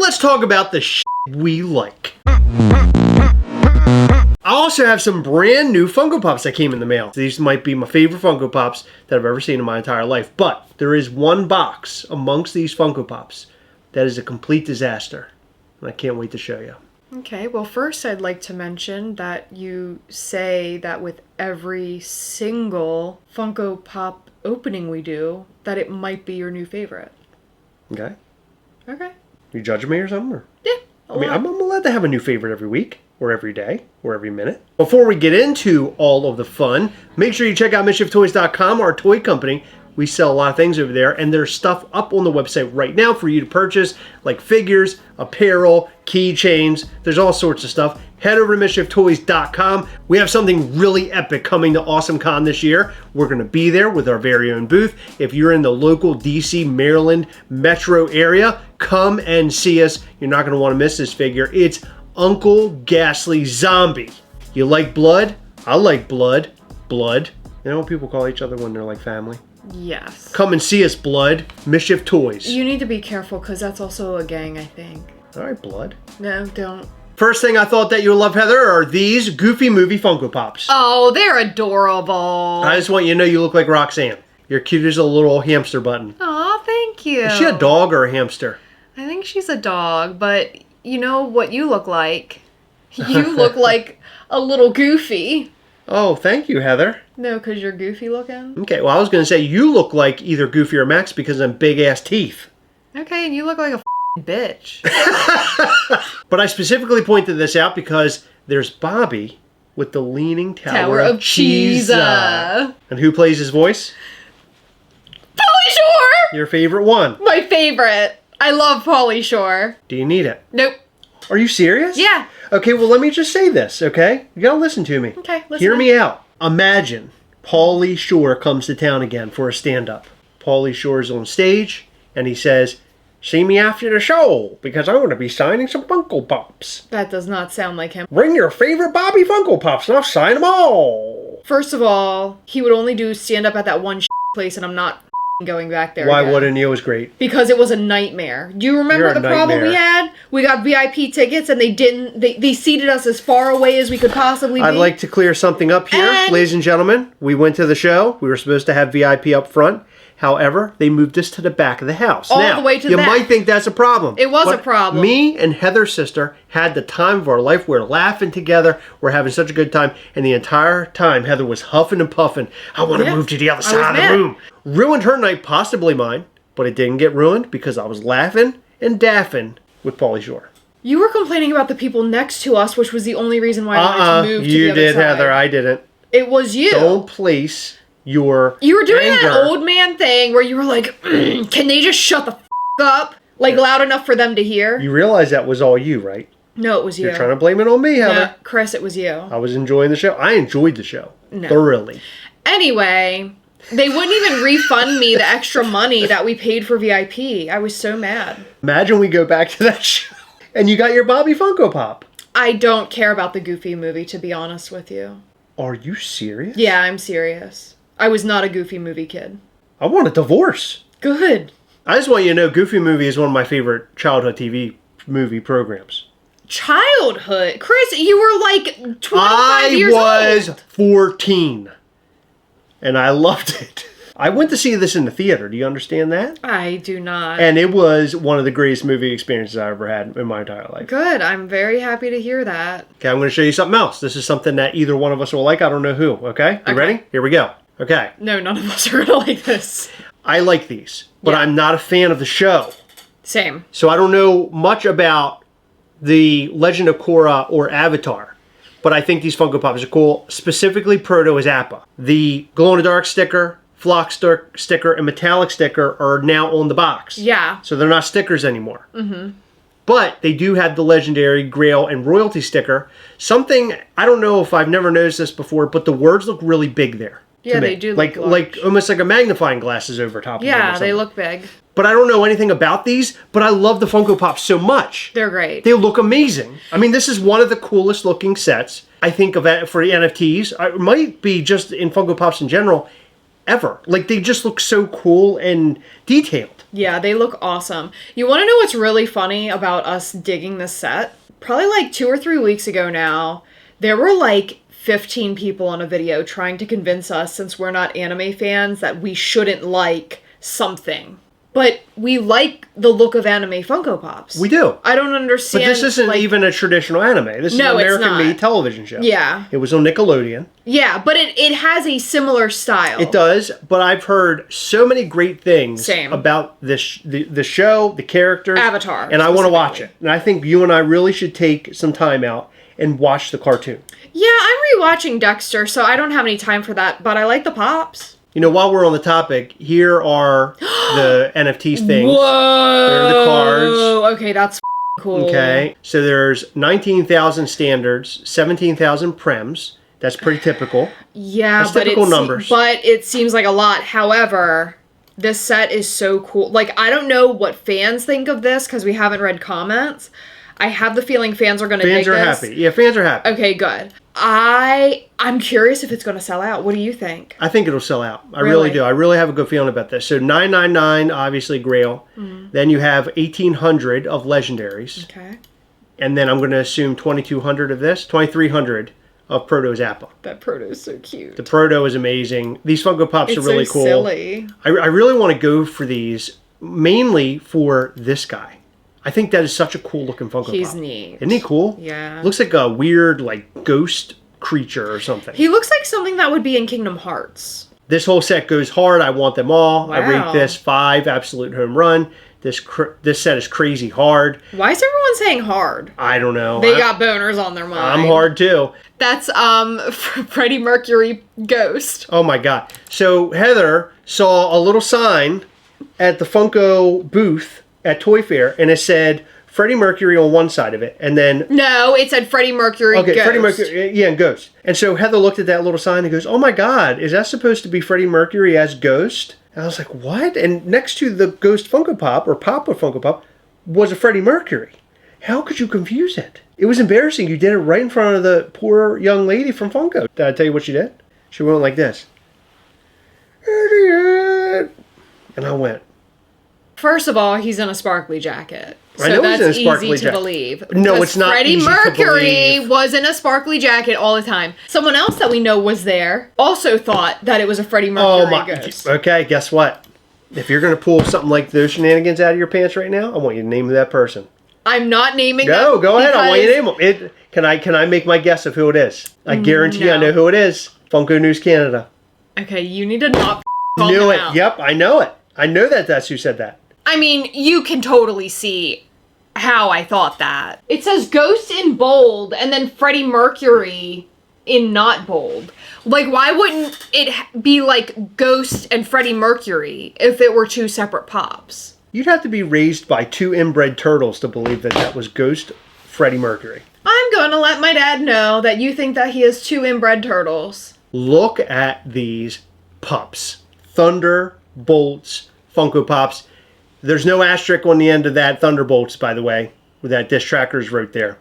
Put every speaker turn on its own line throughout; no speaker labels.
let's talk about the shit we like. I also have some brand new Funko Pops that came in the mail. These might be my favorite Funko Pops that I've ever seen in my entire life. But there is one box amongst these Funko Pops that is a complete disaster. And I can't wait to show you.
Okay, well first I'd like to mention that you say that with every single Funko Pop opening we do, that it might be your new favorite.
Okay?
Okay.
You judging me or something? Or?
Yeah.
I'm allowed to have a new favorite every week, or every day, or every minute. Before we get into all of the fun, make sure you check out MISCHIEFtoys.com, our toy company. We sell a lot of things over there, and there's stuff up on the website right now for you to purchase, like figures, apparel, keychains. There's all sorts of stuff. Head over to MISCHIEFtoys.com. We have something really epic coming to Awesome Con this year. We're going to be there with our very own booth. If you're in the local DC, Maryland metro area, come and see us. You're not going to want to miss this figure. It's Uncle Ghastly Zombie. You like blood? I like blood. Blood. You know what people call each other when they're like family?
Yes.
Come and see us, Blood. Mischief Toys.
You need to be careful because that's also a gang, I think.
All right, Blood.
No, don't.
First thing I thought that you would love, Heather, are these Goofy Movie Funko Pops.
Oh, they're adorable.
I just want you to know you look like Roxanne. You're cute as a little hamster button.
Aw, thank you.
Is she a dog or a hamster?
I think she's a dog, but you know what you look like? You look like a little Goofy.
Oh, thank you, Heather.
No, because you're goofy looking.
Okay, well, I was going to say you look like either Goofy or Max because of big-ass teeth.
Okay, and you look like a bitch.
But I specifically pointed this out because there's Bobby with the Leaning Tower of Cheesa. And who plays his voice?
Pauly Shore!
Your favorite one.
My favorite. I love Pauly Shore.
Do you need it?
Nope.
Are you serious?
Yeah.
Okay, well, let me just say this, okay? You gotta listen to me.
Okay, listen.
Hear me out. Imagine Pauly Shore comes to town again for a stand-up. Pauly Shore's on stage, and he says, "See me after the show, because I'm going to be signing some Funko Pops.
That does not sound like him.
Bring your favorite Bobby Funko Pops, and I'll sign them all."
First of all, he would only do stand-up at that one place, and I'm not going back there
Why
again.
wouldn't he? It was great.
Because it was a nightmare. Do you remember the problem we had? We got VIP tickets and they seated us as far away as we could possibly be.
I'd like to clear something up here, ladies and gentlemen. We went to the show. We were supposed to have VIP up front. However, they moved us to the back of the house.
All the way to the back.
You might think that's a problem.
It was a problem.
Me and Heather's sister had the time of our life. We're laughing together. We're having such a good time. And the entire time, Heather was huffing and puffing. I want to move to the other side of the room. Ruined her night, possibly mine. But it didn't get ruined because I was laughing and daffing with Pauly Shore.
You were complaining about the people next to us, which was the only reason why I wanted to move to the other side.
You did, Heather. I didn't.
It was you.
Don't place your
You were doing
anger.
that old man thing where you were like, can they just shut the f*** up? Like, loud enough for them to hear?
You realize that was all you, right?
No, it was you.
You're trying to blame it on me, Heather.
No, Chris, it was you.
I was enjoying the show. I enjoyed the show.
No.
Thoroughly.
Anyway, they wouldn't even refund me the extra money that we paid for VIP. I was so mad.
Imagine we go back to that show and you got your Bobby Funko Pop.
I don't care about the Goofy movie, to be honest with you.
Are you serious?
Yeah, I'm serious. I was not a Goofy movie kid.
I want a divorce.
Good.
I just want you to know Goofy Movie is one of my favorite childhood TV movie programs.
Childhood? Chris, you were like 25 years old.
I was 14. And I loved it. I went to see this in the theater. Do you understand that?
I do not.
And it was one of the greatest movie experiences I ever had in my entire life.
Good. I'm very happy to hear that.
Okay, I'm going to show you something else. This is something that either one of us will like. I don't know who. Okay? You ready? Here we go. Okay.
No, none of us are going to like this.
I like these, but I'm not a fan of the show.
Same.
So I don't know much about the Legend of Korra or Avatar, but I think these Funko Pops are cool. Specifically, Proto is Appa. The glow-in-the-dark sticker, flock sticker, and metallic sticker are now on the box.
Yeah.
So they're not stickers anymore. Mm-hmm. But they do have the legendary Grail and Royalty sticker. Something, I don't know if I've never noticed this before, but the words look really big there.
Yeah, they do look
like almost like a magnifying glasses over top of them.
Yeah, they look big.
But I don't know anything about these, but I love the Funko Pops so much.
They're great.
They look amazing. I mean, this is one of the coolest looking sets, I think, of it for the NFTs. It might be just in Funko Pops in general, ever. Like, they just look so cool and detailed.
Yeah, they look awesome. You want to know what's really funny about us digging this set? Probably like 2 or 3 weeks ago now, there were like 15 people on a video trying to convince us, since we're not anime fans, that we shouldn't like something. But we like the look of anime Funko Pops.
We do.
I don't understand.
But this isn't even a traditional anime. This is an American-made television show.
Yeah.
It was on Nickelodeon.
Yeah, but it has a similar style.
It does, but I've heard so many great things about this the show, the characters.
Avatar.
And I want to watch it. And I think you and I really should take some time out and watch the cartoon.
Yeah, I'm rewatching Dexter, so I don't have any time for that, but I like the Pops.
You know, while we're on the topic, here are the NFTs things.
Whoa!
There are the cards.
Okay, that's cool.
Okay, so there's 19,000 standards, 17,000 prems. That's pretty typical.
Yeah,
that's typical numbers.
But it seems like a lot. However, this set is so cool. Like, I don't know what fans think of this because we haven't read comments. I have the feeling fans are going to dig this.
Fans are happy. Yeah, fans are happy.
Okay, good. I'm curious if it's going to sell out. What do you think?
I think it'll sell out. I really do. I really have a good feeling about this. So 999, obviously Grail. Mm-hmm. Then you have 1,800 of legendaries.
Okay.
And then I'm going to assume 2,200 of this, 2,300 of Proto Zappa.
That Proto is so cute.
The Proto is amazing. These Funko Pops are really cool.
Silly.
I really want to go for these, mainly for this guy. I think that is such a cool looking Funko Pop.
He's neat.
Isn't he cool?
Yeah.
Looks like a weird, like, ghost creature or something.
He looks like something that would be in Kingdom Hearts.
This whole set goes hard. I want them all.
Wow.
I rate this 5, absolute home run. This set is crazy hard.
Why is everyone saying hard?
I don't know.
They got boners on their mind.
I'm hard too.
That's Freddie Mercury Ghost.
Oh my God. So Heather saw a little sign at the Funko booth at Toy Fair, and it said Freddie Mercury on one side of it, and then...
No, it said Freddie Mercury Ghost.
Freddie Mercury, yeah, and Ghost. And so Heather looked at that little sign and goes, oh my God, is that supposed to be Freddie Mercury as Ghost? And I was like, what? And next to the Ghost Funko Pop, or Pop with Funko Pop, was a Freddie Mercury. How could you confuse it? It was embarrassing. You did it right in front of the poor young lady from Funko. Did I tell you what she did? She went like this. And I went...
First of all, he's in a sparkly jacket. So
I know
that's
he's in a sparkly
easy to
jacket.
believe.
No, it's not
Freddie
easy
Mercury
to believe.
was in a sparkly jacket all the time. Someone else that we know was there also thought that it was a Freddie Mercury ghost.
Okay, guess what? If you're going to pull something like those shenanigans out of your pants right now, I want you to name that person.
I'm not naming them.
Go ahead. I want you to name them. Can I make my guess of who it is? I guarantee I know who it is. Funko News Canada.
Okay, you need to not call
Knew
him
it.
out.
Yep, I know it. I know that's who said that.
I mean, you can totally see how I thought that. It says Ghost in bold and then Freddie Mercury in not bold. Like, why wouldn't it be like Ghost and Freddie Mercury if it were two separate pops?
You'd have to be raised by 2 inbred turtles to believe that was Ghost Freddie Mercury.
I'm going to let my dad know that you think that he has 2 inbred turtles.
Look at these pups. Thunderbolts Funko Pops. There's no asterisk on the end of that Thunderbolts, by the way, with that Disc Trackers wrote there.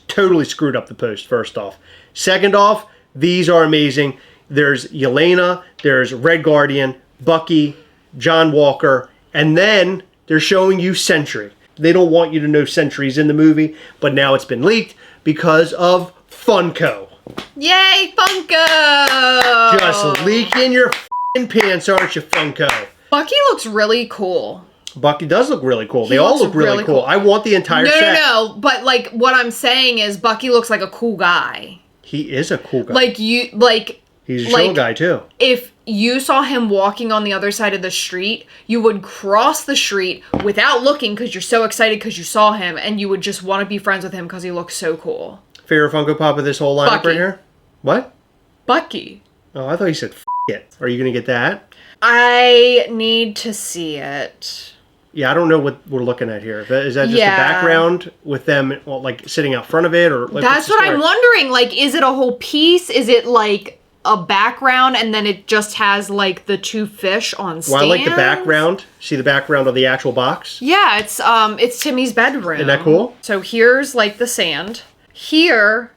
Totally screwed up the post, first off. Second off, these are amazing. There's Yelena, there's Red Guardian, Bucky, John Walker, and then they're showing you Sentry. They don't want you to know Sentry's in the movie, but now it's been leaked because of Funko.
Yay, Funko!
Just leaking your f***ing pants, aren't you, Funko?
Bucky looks really cool.
Bucky does look really cool. They all look really cool. I want the entire set.
No. But, like, what I'm saying is Bucky looks like a cool guy.
He is a cool guy. He's a chill guy, too.
If you saw him walking on the other side of the street, you would cross the street without looking because you're so excited because you saw him, and you would just want to be friends with him because he looks so cool.
Favorite Funko Pop of this whole lineup
Bucky.
right here? What?
Bucky.
Oh, I thought you said f*** it. Are you going to get that?
I need to see it.
Yeah, I don't know what we're looking at here. Is that just the background with them, like, sitting out front of it? Or like,
that's what I'm wondering. Like, is it a whole piece? Is it, like, a background and then it just has, like, the 2 fish on stands?
Well, I like the background. See the background of the actual box?
Yeah, it's Timmy's bedroom.
Isn't that cool?
So here's, like, the sand. Here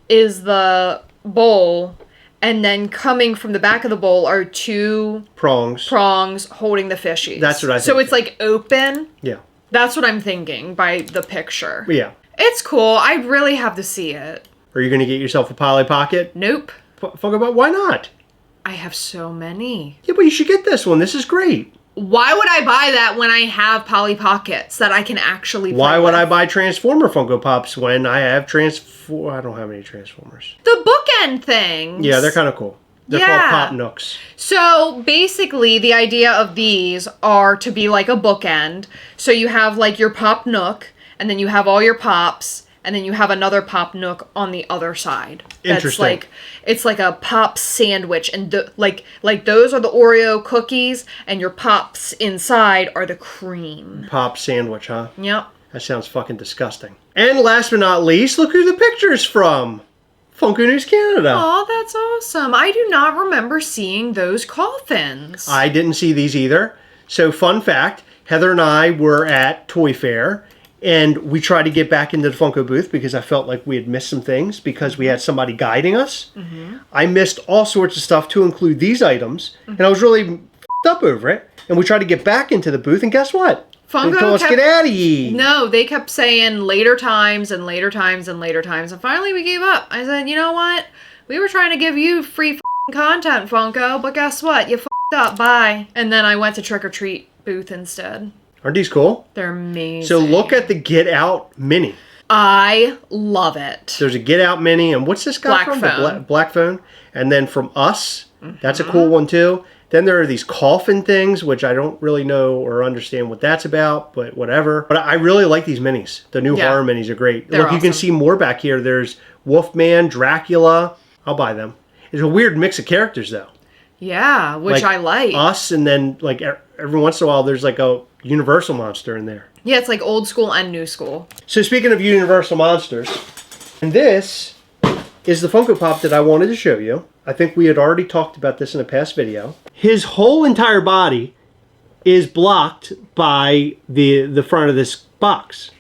is the bowl. and then coming from the back of the bowl are two
prongs
holding the fishies.
That's what I think.
So it's like open.
Yeah.
That's what I'm thinking by the picture.
Yeah.
It's cool. I really have to see it.
Are you going to get yourself a Polly Pocket?
Nope.
Funko Pop? Why not?
I have so many.
Yeah, but you should get this one. This is great.
Why would I buy that when I have Polly Pockets that I can actually play
Why would
with?
I buy Transformer Funko Pops when I have I don't have any Transformers.
The bookend things.
Yeah, they're kind of cool. They're called Pop Nooks.
So basically, the idea of these are to be like a bookend. So you have like your Pop Nook, and then you have all your Pops, and then you have another Pop Nook on the other side.
Interesting.
That's like, it's like a Pop sandwich, and like those are the Oreo cookies, and your Pops inside are the cream.
Pop sandwich, huh?
Yep.
That sounds fucking disgusting. And last but not least, look who the picture's from. Funko News Canada.
Oh, that's awesome. I do not remember seeing those coffins.
I didn't see these either. So fun fact, Heather and I were at Toy Fair, and we tried to get back into the Funko booth because I felt like we had missed some things because we had somebody guiding us. Mm-hmm. I missed all sorts of stuff to include these items, and I was really f***ed up over it. And we tried to get back into the booth, and guess what?
Funko
they told us, get out of here.
No, they kept saying later times and later times and later times. And finally we gave up. I said, you know what? We were trying to give you free content, Funko, but guess what? You f***ed up. Bye. And then I went to Trick or Treat booth instead.
Aren't these cool?
They're amazing.
So look at the Get Out Mini.
I love it.
There's a Get Out Mini, and what's this guy from? The Black Phone. And then from Us, that's a cool one too. Then there are these coffin things, which I don't really know or understand what that's about, but whatever. But I really like these minis. The new horror minis are great.
They're
Look, you can see more back here. There's Wolfman, Dracula. I'll buy them. It's a weird mix of characters, though.
Yeah, which I like.
Us, and then like every once in a while, there's like a Universal monster in there.
Yeah, it's like old school and new school.
So speaking of Universal monsters, and this is the Funko Pop that I wanted to show you. I think we had already talked about this in a past video. His whole entire body is blocked by the front of this box.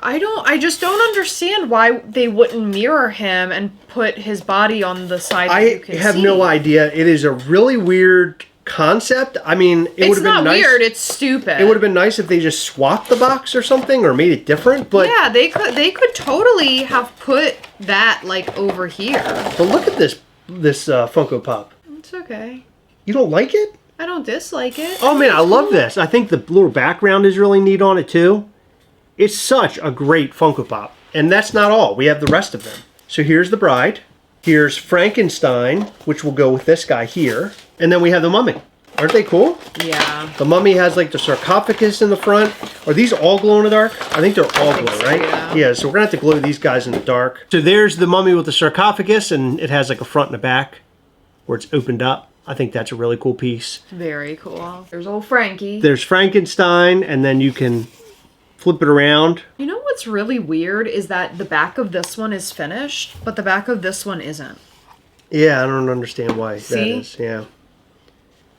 I just don't understand why they wouldn't mirror him and put his body on the side that you can see.
I have no idea. It is a really weird concept. I mean, it would have been nice.
It's not weird, it's stupid.
It would have been nice if they just swapped the box or something or made it different, but
yeah, they could totally have put that like over here.
But look at this Funko Pop.
It's okay.
You don't like it?
I don't dislike it.
Oh man, I love this. I think the little background is really neat on it too. It's such a great Funko Pop. And that's not all. We have the rest of them. So here's the bride. Here's Frankenstein, which will go with this guy here. And then we have the mummy. Aren't they cool?
Yeah.
The mummy has like the sarcophagus in the front. Are these all glow in the dark? I think they're all glow,
so,
right? Yeah, so we're going to have to glow these guys in the dark. So there's the mummy with the sarcophagus, and it has like a front and a back where it's opened up. I think that's a really cool piece.
Very cool. There's old Frankie.
There's Frankenstein, and then you can flip it around.
You know what's really weird is that the back of this one is finished, but the back of this one isn't.
Yeah, I don't understand why that is. Yeah.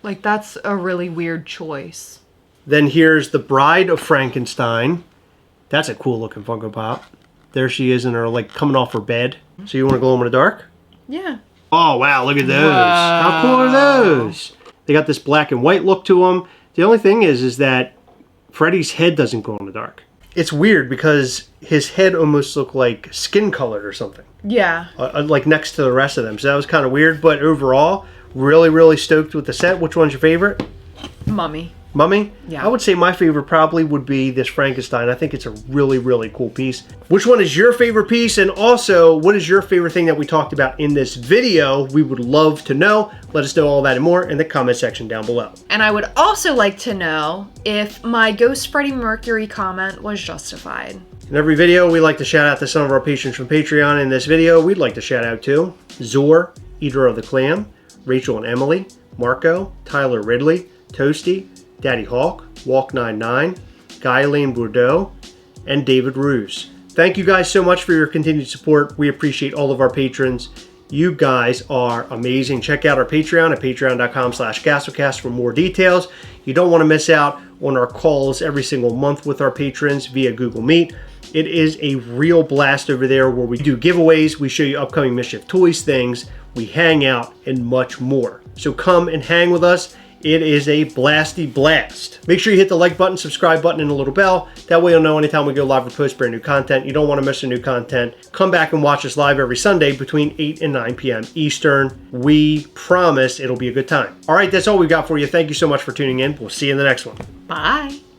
Like, that's a really weird choice.
Then here's the Bride of Frankenstein. That's a cool looking Funko Pop. There she is in her, like, coming off her bed. So you want to glow them in the dark?
Yeah.
Oh, wow, look at those. Wow. How cool are those? They got this black and white look to them. The only thing is that Freddy's head doesn't glow in the dark. It's weird because his head almost looked like skin colored or something.
Yeah.
Like next to the rest of them. So that was kind of weird. But overall, really, really stoked with the set. Which one's your favorite?
Mummy.
Mummy?
Yeah.
I would say my favorite probably would be this Frankenstein. I think it's a really, really cool piece. Which one is your favorite piece? And also, what is your favorite thing that we talked about in this video? We would love to know. Let us know all that and more in the comment section down below.
And I would also like to know if my Ghost Freddie Mercury comment was justified.
In every video, we like to shout out to some of our patrons from Patreon. In this video, we'd like to shout out to Zor, Eater of the Clam, Rachel and Emily, Marco, Tyler Ridley, Toasty, Daddy Hawk, Walk99, Guy-Elaine Bordeaux, and David Ruse. Thank you guys so much for your continued support. We appreciate all of our patrons. You guys are amazing. Check out our Patreon at patreon.com/Gastlecast for more details. You don't want to miss out on our calls every single month with our patrons via Google Meet. It is a real blast over there where we do giveaways, we show you upcoming Mischief Toys things, we hang out, and much more. So come and hang with us. It is a blasty blast. Make sure you hit the like button, subscribe button, and the little bell. That way you'll know anytime we go live or post brand new content. You don't want to miss the new content. Come back and watch us live every Sunday between 8 and 9 p.m. Eastern. We promise it'll be a good time. All right, that's all we've got for you. Thank you so much for tuning in. We'll see you in the next one.
Bye.